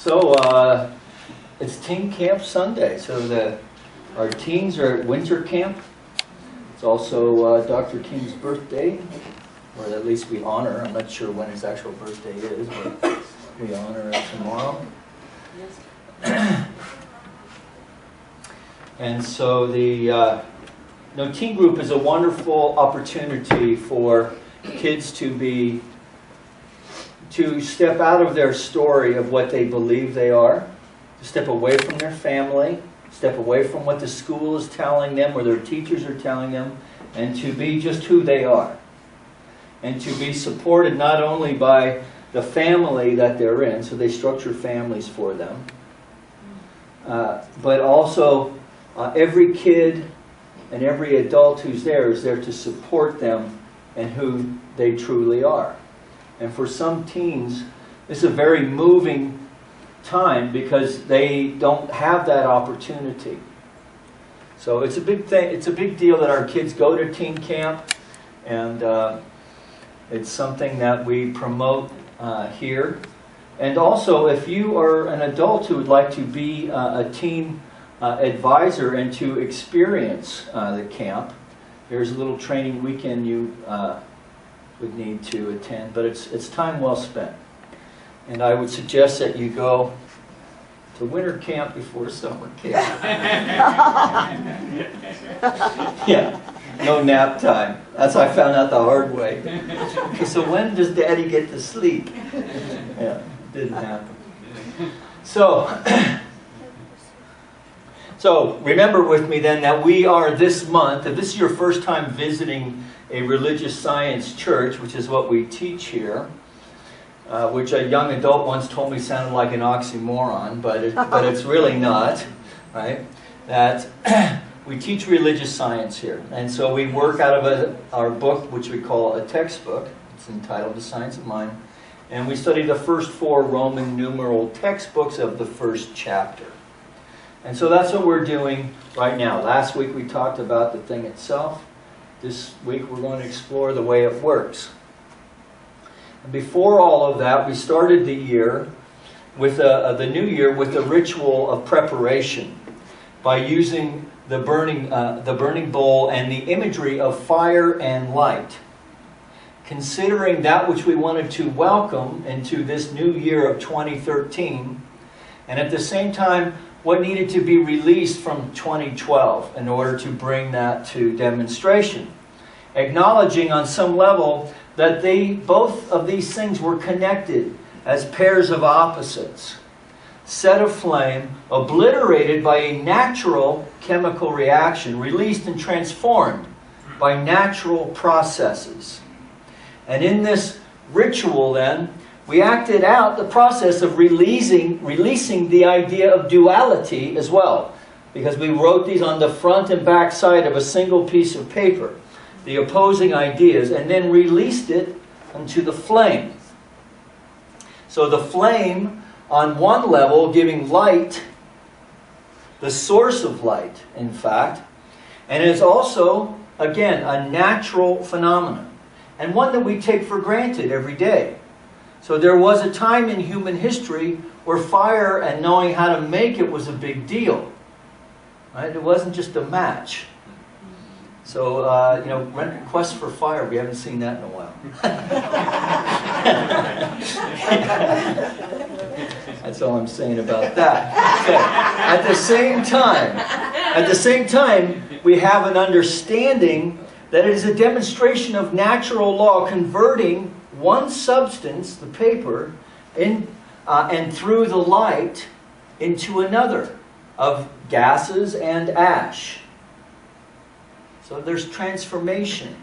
So it's Teen Camp Sunday. So our teens are at winter camp. It's also Dr. King's birthday, or at least we honor. I'm not sure when his actual birthday is, but we honor it tomorrow. And so the teen group is a wonderful opportunity for kids to step out of their story of what they believe they are, to step away from their family, step away from what the school is telling them or their teachers are telling them, and to be just who they are. And to be supported not only by the family that they're in, so they structure families for them, but also every kid and every adult who's there is there to support them and who they truly are. And for some teens, this is a very moving time because they don't have that opportunity. So it's a big thing. It's a big deal that our kids go to teen camp, and it's something that we promote here. And also, if you are an adult who would like to be a teen advisor and to experience the camp, there's a little training weekend you would need to attend, but it's time well spent. And I would suggest that you go to winter camp before summer camp. Yeah, no nap time. That's what I found out the hard way. Okay, so when does Daddy get to sleep? Yeah, didn't happen. So remember with me then that we are this month, if this is your first time visiting a religious science church, which is what we teach here, which a young adult once told me sounded like an oxymoron, but it's really not, right? That we teach religious science here. And so we work out of our book, which we call a textbook. It's entitled The Science of Mind. And we study the first 4 Roman numeral textbooks of the first chapter. And so that's what we're doing right now. Last week we talked about the thing itself. This week we're going to explore the way it works. And before all of that, we started the year with the new year with the ritual of preparation by using the burning bowl and the imagery of fire and light, considering that which we wanted to welcome into this new year of 2013, and at the same time what needed to be released from 2012 in order to bring that to demonstration. Acknowledging on some level that both of these things were connected as pairs of opposites, set aflame, obliterated by a natural chemical reaction, released and transformed by natural processes. And in this ritual then, we acted out the process of releasing the idea of duality as well, because we wrote these on the front and back side of a single piece of paper, the opposing ideas, and then released it into the flame. So the flame, on one level, giving light, the source of light, in fact, and is also, again, a natural phenomenon, and one that we take for granted every day. So there was a time in human history where fire and knowing how to make it was a big deal. Right? It wasn't just a match. So, Quest for Fire, we haven't seen that in a while. That's all I'm saying about that. Okay. At the same time, we have an understanding that it is a demonstration of natural law converting one substance, the paper, and through the light into another of gases and ash. So there's transformation,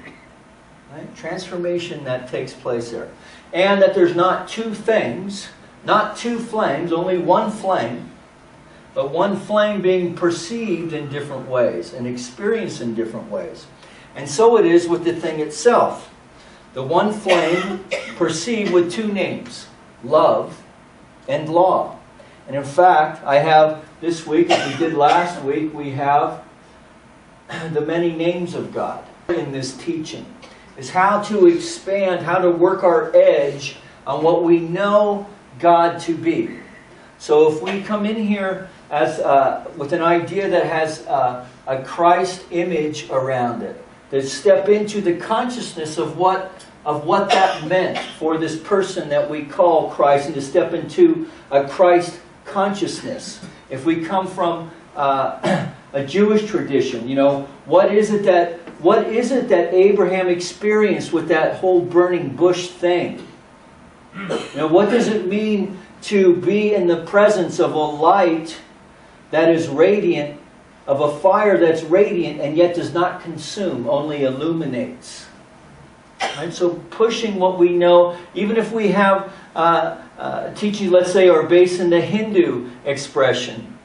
right? Transformation that takes place there. And that there's not two things, not two flames, only one flame, but one flame being perceived in different ways and experienced in different ways. And so it is with the thing itself. The one flame perceived with 2 names, love and law. And in fact, I have this week, as we did last week, we have the many names of God in this teaching. Is how to expand, how to work our edge on what we know God to be. So if we come in here as with an idea that has a Christ image around it, that step into the consciousness of what that meant for this person that we call Christ, and to step into a Christ consciousness. If we come from a Jewish tradition, you know, what is it that Abraham experienced with that whole burning bush thing? You know, what does it mean to be in the presence of a light that is radiant, of a fire that's radiant and yet does not consume, only illuminates? Right? So pushing what we know, even if we have teaching, let's say, are based in the Hindu expression.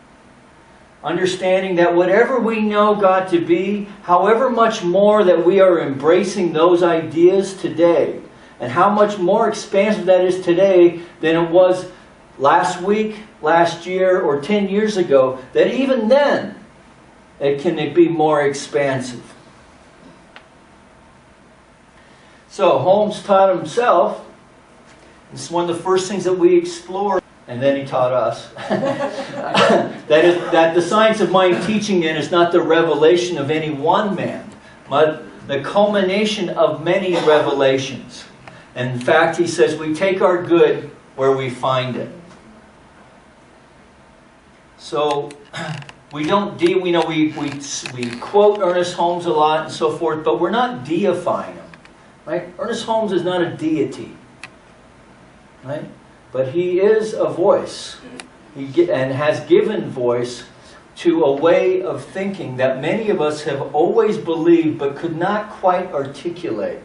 Understanding that whatever we know God to be, however much more that we are embracing those ideas today, and how much more expansive that is today than it was last week, last year, or 10 years ago, that even then it can be more expansive. So Holmes taught himself, this is one of the first things that we explored, and then he taught us, that the science of mind teaching then is not the revelation of any one man, but the culmination of many revelations. And in fact, he says, we take our good where we find it. So we don't we quote Ernest Holmes a lot and so forth, but we're not deifying him. Right? Ernest Holmes is not a deity. Right? But he is a voice. And has given voice to a way of thinking that many of us have always believed but could not quite articulate.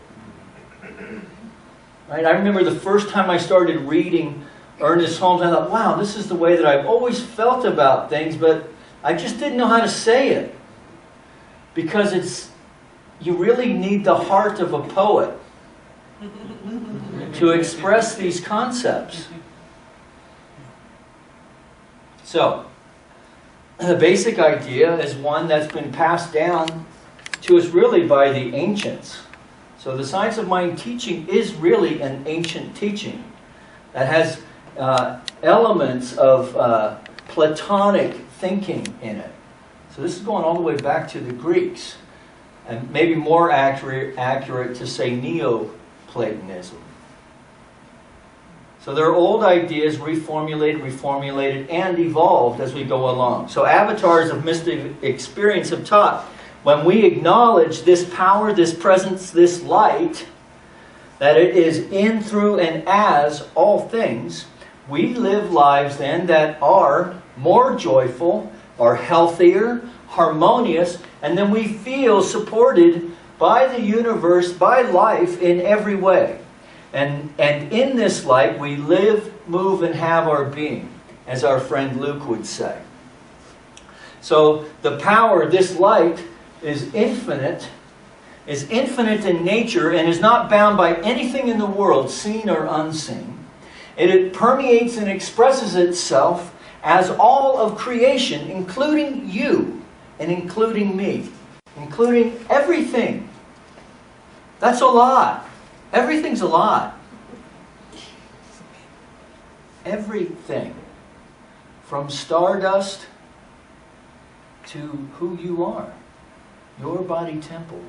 Right? I remember the first time I started reading Ernest Holmes, I thought, wow, this is the way that I've always felt about things, but I just didn't know how to say it. Because you really need the heart of a poet to express these concepts. So, the basic idea is one that's been passed down to us really by the ancients. So the science of mind teaching is really an ancient teaching that has elements of Platonic thinking in it. So this is going all the way back to the Greeks, and maybe more accurate to say Neoplatonism. So there are old ideas reformulated, and evolved as we go along. So avatars of mystic experience have taught, when we acknowledge this power, this presence, this light, that it is in, through, and as all things, we live lives then that are more joyful, are healthier, harmonious, and then we feel supported by the universe, by life in every way. And in this light we live, move, and have our being, as our friend Luke would say. So the power, this light, is infinite in nature, and is not bound by anything in the world, seen or unseen. It permeates and expresses itself as all of creation, including you and including me, including everything. That's a lot. Everything's a lot. Everything. From stardust to who you are. Your body temple.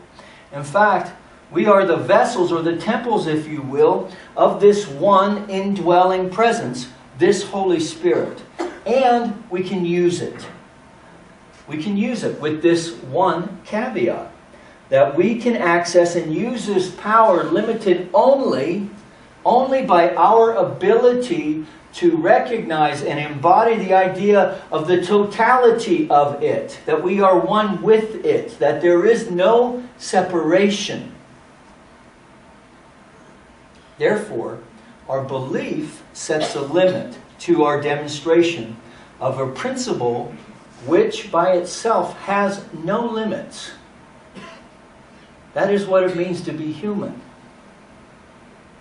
In fact, we are the vessels, or the temples, if you will, of this one indwelling presence, this Holy Spirit. And we can use it. We can use it with this one caveat, that we can access and use this power limited only by our ability to recognize and embody the idea of the totality of it, that we are one with it, that there is no separation. Therefore, our belief sets a limit to our demonstration of a principle which by itself has no limits. That is what it means to be human.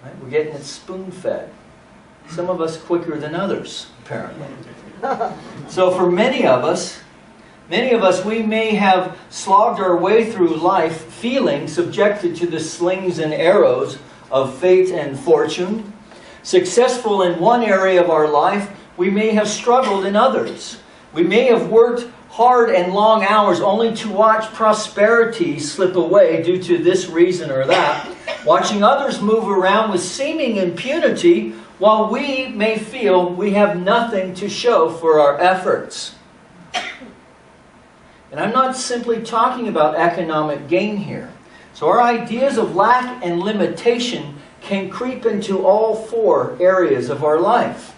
Right? We're getting it spoon-fed. Some of us quicker than others, apparently. So for many of us, we may have slogged our way through life feeling subjected to the slings and arrows of fate and fortune, successful in one area of our life We may have struggled in others. We may have worked hard and long hours only to watch prosperity slip away due to this reason or that, watching others move around with seeming impunity while we may feel we have nothing to show for our efforts. And I'm not simply talking about economic gain here. So our ideas of lack and limitation can creep into all four areas of our life.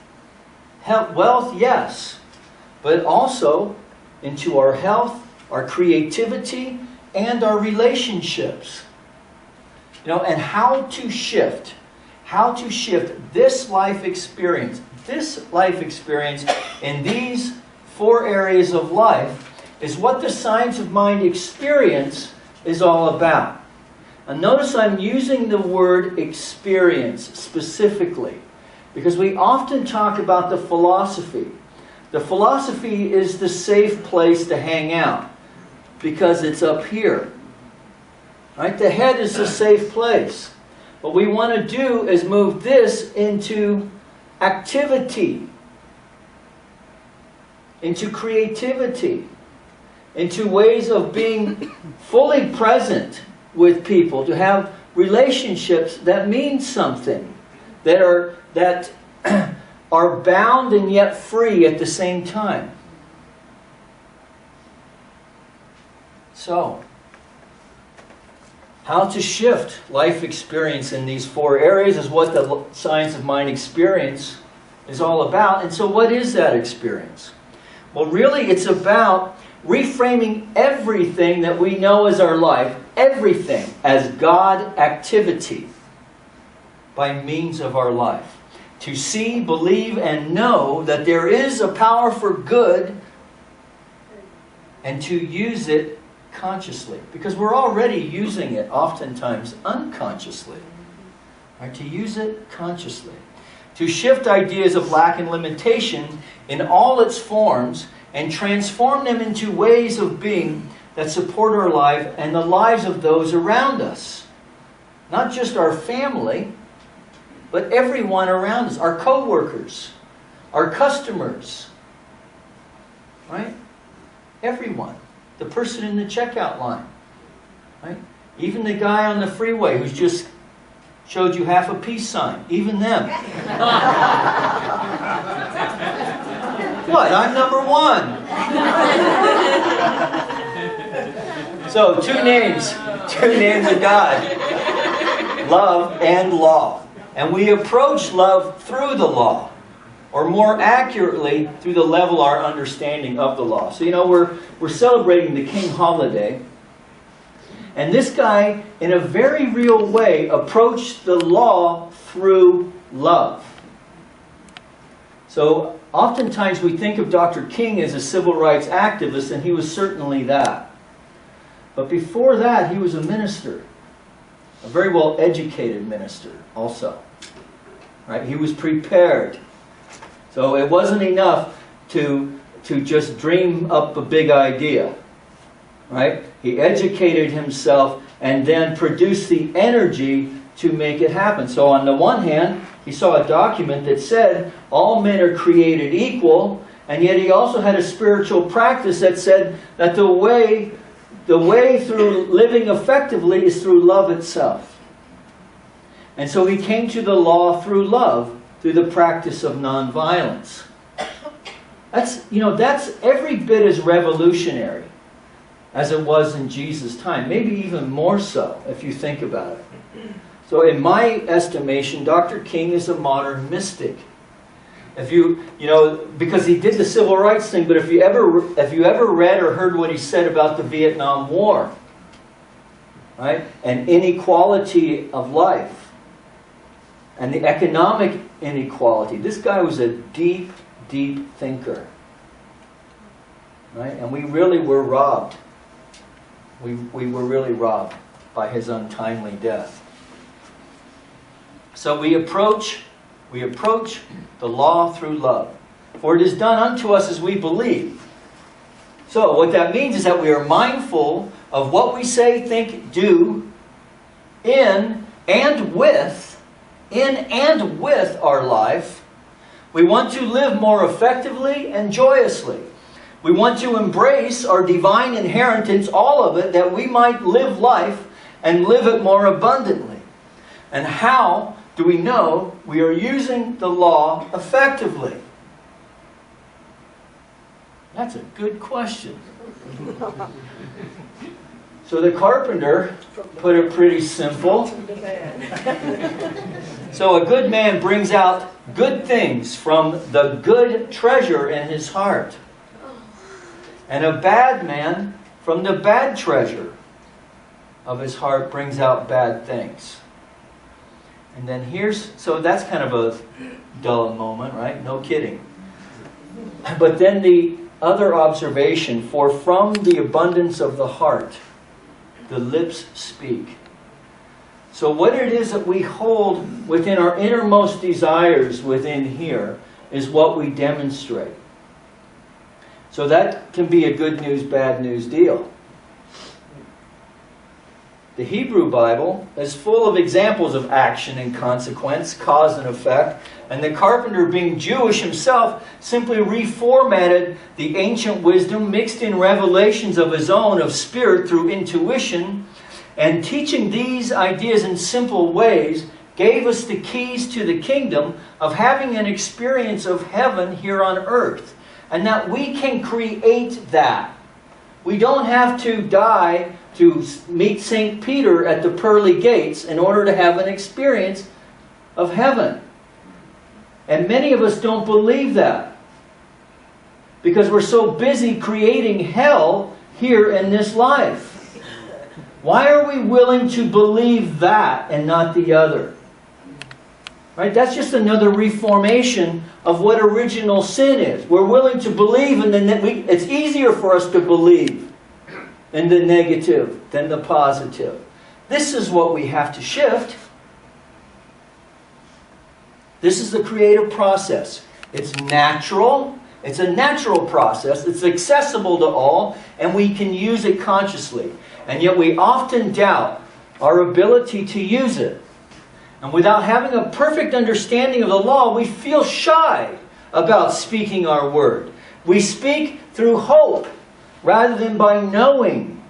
Wealth, yes, but also into our health, our creativity, and our relationships. And how to shift this life experience in these four areas of life is what the Science of Mind experience is all about. And notice I'm using the word experience specifically because we often talk about the philosophy. The philosophy is the safe place to hang out because it's up here. Right? The head is the safe place. What we want to do is move this into activity, into creativity, into ways of being fully present with people, to have relationships that mean something, that are bound and yet free at the same time. So, how to shift life experience in these four areas is what the Science of Mind experience is all about. And so what is that experience? Well, really it's about reframing everything that we know as our life, everything, as God activity by means of our life. To see, believe, and know that there is a power for good and to use it consciously. Because we're already using it oftentimes unconsciously. Right? To use it consciously. To shift ideas of lack and limitation in all its forms and transform them into ways of being that support our life and the lives of those around us. Not just our family, but everyone around us. Our co-workers, our customers, right? Everyone. The person in the checkout line, right? Even the guy on the freeway who's just showed you half a peace sign. Even them. What? I'm number one. So, two names of God. Love and law. And we approach love through the law. Or more accurately, through the level of our understanding of the law. So, we're celebrating the King holiday. And this guy, in a very real way, approached the law through love. So, oftentimes we think of Dr. King as a civil rights activist, and he was certainly that. But before that, he was a minister. A very well educated minister also. Right? He was prepared. So it wasn't enough to just dream up a big idea. Right? He educated himself and then produced the energy to make it happen. So on the one hand, he saw a document that said all men are created equal, and yet he also had a spiritual practice that said that the way through living effectively is through love itself. And so he came to the law through love, through the practice of nonviolence. That's every bit as revolutionary as it was in Jesus' time. Maybe even more so, if you think about it. So in my estimation, Dr. King is a modern mystic. Because he did the civil rights thing, but if you ever read or heard what he said about the Vietnam War, right, and inequality of life, and the economic inequality, this guy was a deep, deep thinker, right? And we really were robbed. We were really robbed by his untimely death. So we approach the law through love. For it is done unto us as we believe. So what that means is that we are mindful of what we say, think, do in and with our life, We want to live more effectively and joyously. We want to embrace our divine inheritance, all of it, that we might live life and live it more abundantly. And how do we know we are using the law effectively? That's a good question. So the carpenter put it pretty simple. So a good man brings out good things from the good treasure in his heart. And a bad man from the bad treasure of his heart brings out bad things. And then so that's kind of a dull moment, right? No kidding. But then the other observation, for from the abundance of the heart, the lips speak. So what it is that we hold within our innermost desires within here is what we demonstrate. So that can be a good news, bad news deal. The Hebrew Bible is full of examples of action and consequence, cause and effect. And the carpenter, being Jewish himself, simply reformatted the ancient wisdom, mixed in revelations of his own, of spirit through intuition. And teaching these ideas in simple ways gave us the keys to the kingdom of having an experience of heaven here on earth. And that we can create that. We don't have to die to meet St. Peter at the pearly gates in order to have an experience of heaven. And many of us don't believe that, because we're so busy creating hell here in this life. Why are we willing to believe that and not the other? Right? That's just another reformation of what original sin is. We're willing to believe, and then it's easier for us to believe in the negative than the positive. This is what we have to shift. This is the creative process. It's natural. It's a natural process. It's accessible to all, and we can use it consciously. And yet we often doubt our ability to use it. And without having a perfect understanding of the law, we feel shy about speaking our word. We speak through hope rather than by knowing.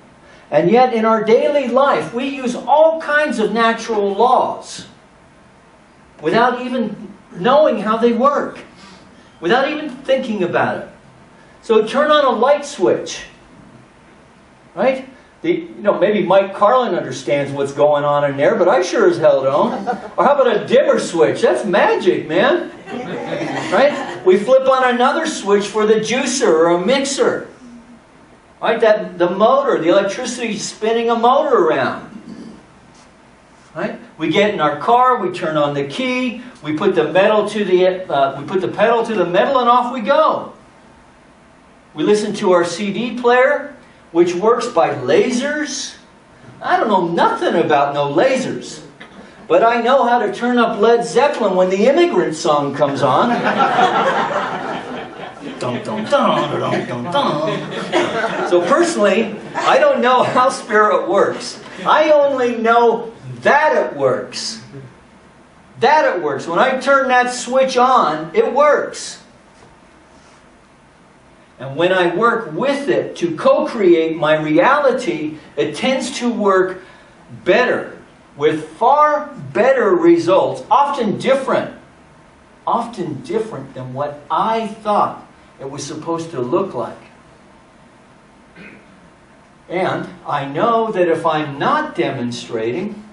And yet in our daily life, we use all kinds of natural laws without even knowing how they work, without even thinking about it. So turn on a light switch, right? Maybe Mike Carlin understands what's going on in there, but I sure as hell don't. Or how about a dimmer switch? That's magic, man. Right? We flip on another switch for the juicer or a mixer. Right? The motor, the electricity spinning a motor around. Right? We get in our car, we turn on the key, we put the pedal to the metal, and off we go. We listen to our CD player, which works by lasers. I don't know nothing about no lasers, but I know how to turn up Led Zeppelin when the Immigrant Song comes on. Dun, dun, dun, dun, dun, dun. So personally, I don't know how spirit works. I only know that it works. That it works. When I turn that switch on, it works. And when I work with it to co-create my reality, it tends to work better, with far better results, often different than what I thought it was supposed to look like. And I know that if I'm not demonstrating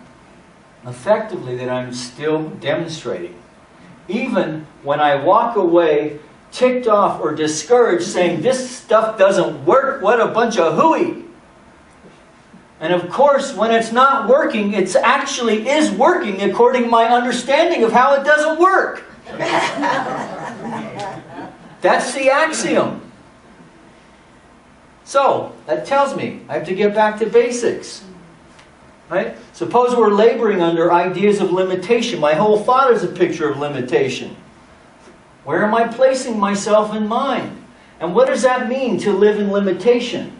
effectively, that I'm still demonstrating. Even when I walk away ticked off or discouraged, saying, this stuff doesn't work, what a bunch of hooey. And of course, when it's not working, it actually is working according to my understanding of how it doesn't work. That's the axiom. So, that tells me I have to get back to basics. Right? Suppose we're laboring under ideas of limitation. My whole thought is a picture of limitation. Where am I placing myself in mind? And what does that mean to live in limitation?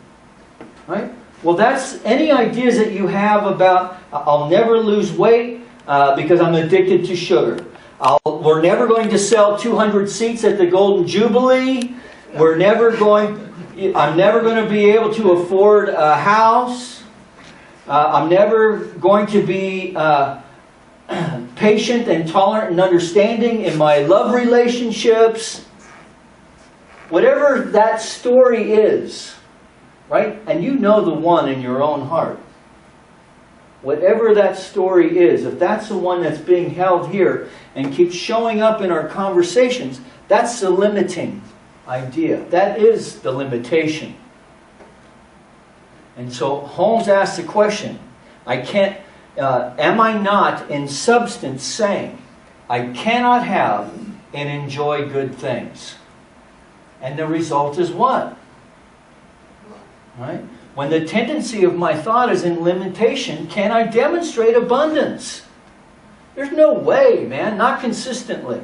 Right? Well, that's any ideas that you have about, I'll never lose weight because I'm addicted to sugar. I'll we're never going to sell 200 seats at the Golden Jubilee. I'm never going to be able to afford a house. I'm never going to be patient and tolerant and understanding in my love relationships. Whatever that story is, right? And you know the one in your own heart. Whatever that story is, if that's the one that's being held here and keeps showing up in our conversations, that's the limiting idea. That is the limitation. And so Holmes asks the question, am I not in substance saying, I cannot have and enjoy good things? And the result is what? Right? When the tendency of my thought is in limitation, can I demonstrate abundance? There's no way, man. Not consistently.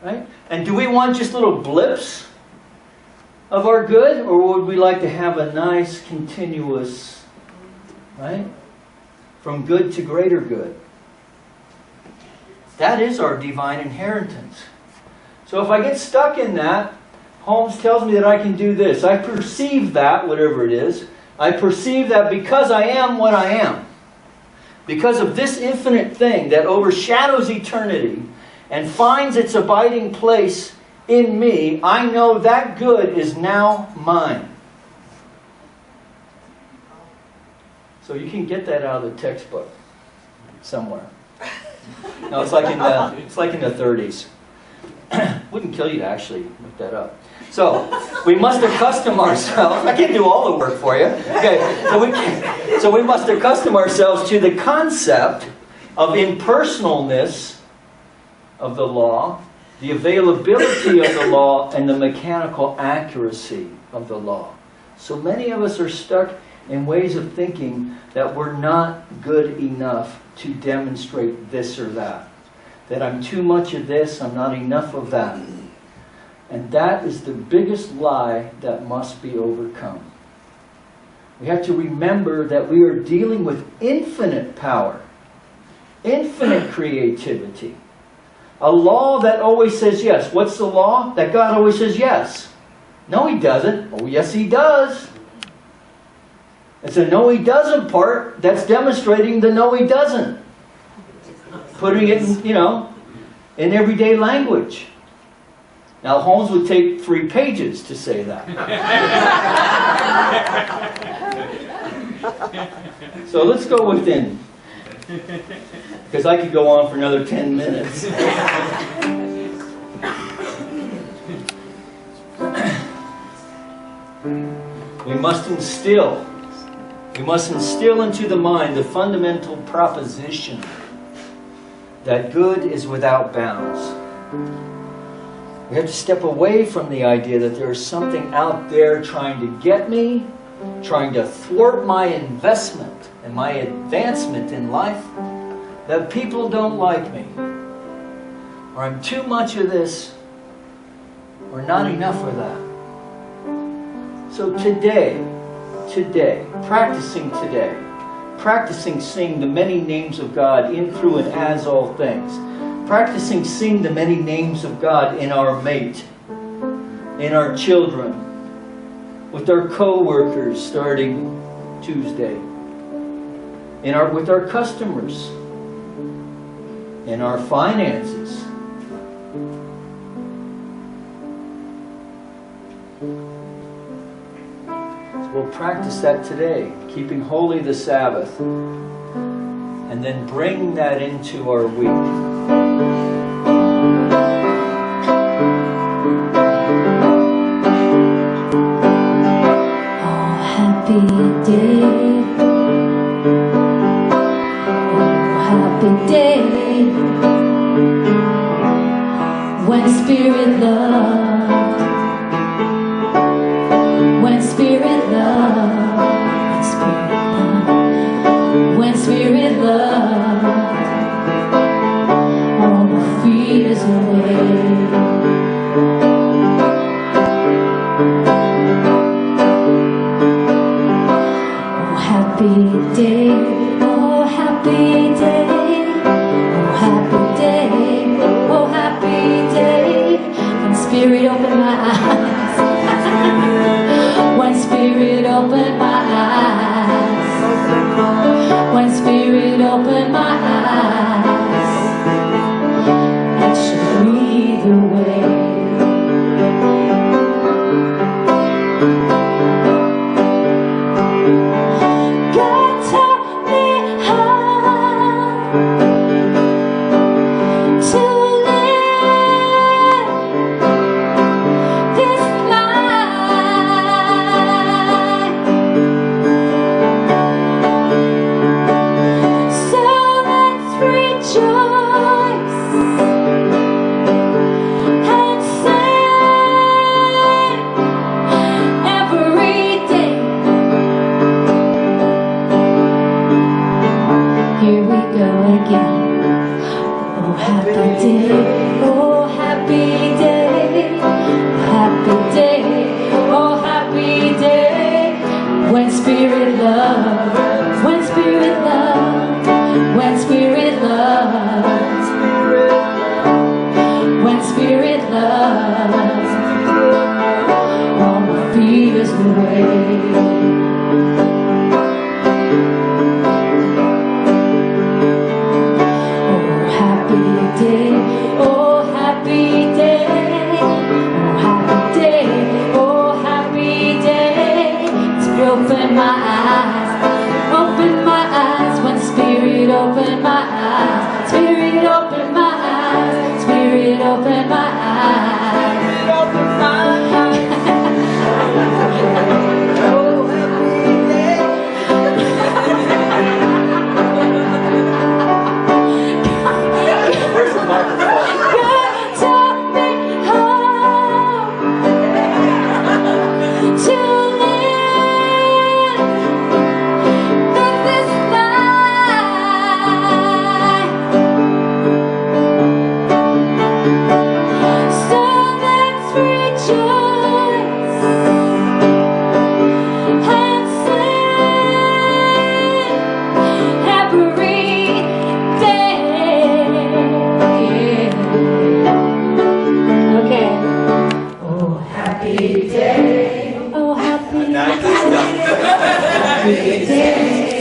Right? And do we want just little blips of our good? Or would we like to have a nice, continuous, right? From good to greater good. That is our divine inheritance. So if I get stuck in that, Holmes tells me that I can do this. I perceive that, whatever it is. I perceive that because I am what I am. Because of this infinite thing that overshadows eternity and finds its abiding place in me, I know that good is now mine. So you can get that out of the textbook somewhere. No, it's like in the 30s. Wouldn't kill you to actually look that up. So, we must accustom ourselves. I can't do all the work for you. Okay, so we must accustom ourselves to the concept of impersonalness of the law, the availability of the law, and the mechanical accuracy of the law. So many of us are stuck in ways of thinking that we're not good enough to demonstrate this or that. That I'm too much of this, I'm not enough of that. And that is the biggest lie that must be overcome. We have to remember that we are dealing with infinite power, infinite creativity. A law that always says yes. What's the law? That God always says yes. No, He doesn't. Oh, yes, He does. It's a no, He doesn't part that's demonstrating the no, He doesn't. Putting it in, in everyday language. Now, Holmes would take 3 pages to say that. So let's go within. Because I could go on for another 10 minutes. We must instill into the mind the fundamental proposition that good is without bounds. We have to step away from the idea that there is something out there trying to get me, trying to thwart my investment and my advancement in life, that people don't like me, or I'm too much of this, or not enough of that. So today, practicing seeing the many names of God in, through, and as all things. Practicing seeing the many names of God in our mate, in our children, with our co-workers starting Tuesday, with our customers, in our finances. So we'll practice that today, keeping holy the Sabbath, and then bring that into our week. Happy day, oh happy day, when Spirit love, when Spirit love, when Spirit love, all the fears away. Happy day, oh happy day, oh happy day, Spirit loves, when Spirit loves, when Spirit loves, when Spirit loves, all my fears away. Open my eyes, when Spirit open my eyes, Spirit open my eyes, Spirit open my eyes, Spirit open my eyes. Oh, happy day. Where's the microphone? God took me home to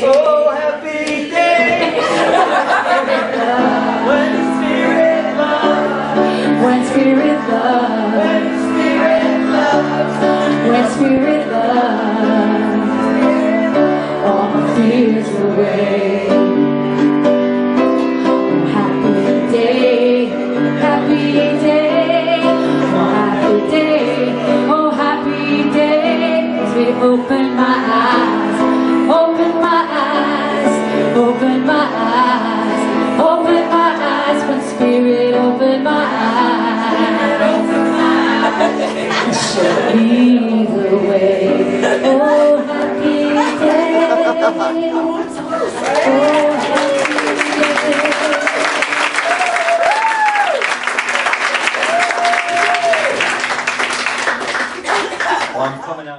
Oh, happy day. When Spirit loves, when Spirit loves, when Spirit loves, when Spirit loves, all my fears away. Oh, happy day, happy day, oh, happy day, oh, happy day. As we open my eyes, open my eyes, open my eyes, open my eyes, when Spirit open my eyes, open my eyes, show me the way. Oh, happy day. Oh,